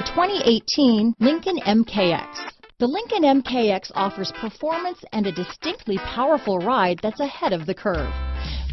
2018 Lincoln MKX. The Lincoln MKX offers performance and a distinctly powerful ride that's ahead of the curve.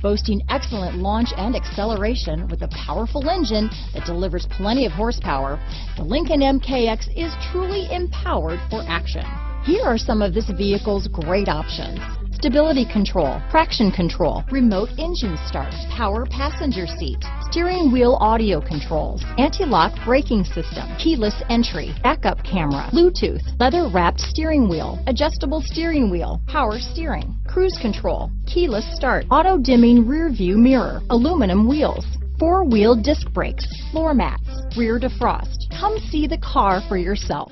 Boasting excellent launch and acceleration with a powerful engine that delivers plenty of horsepower, the Lincoln MKX is truly empowered for action. Here are some of this vehicle's great options: stability control, traction control, remote engine start, power passenger seat, steering wheel audio controls, anti-lock braking system, keyless entry, backup camera, Bluetooth, leather-wrapped steering wheel, adjustable steering wheel, power steering, cruise control, keyless start, auto-dimming rear view mirror, aluminum wheels, four-wheel disc brakes, floor mats, rear defrost. Come see the car for yourself.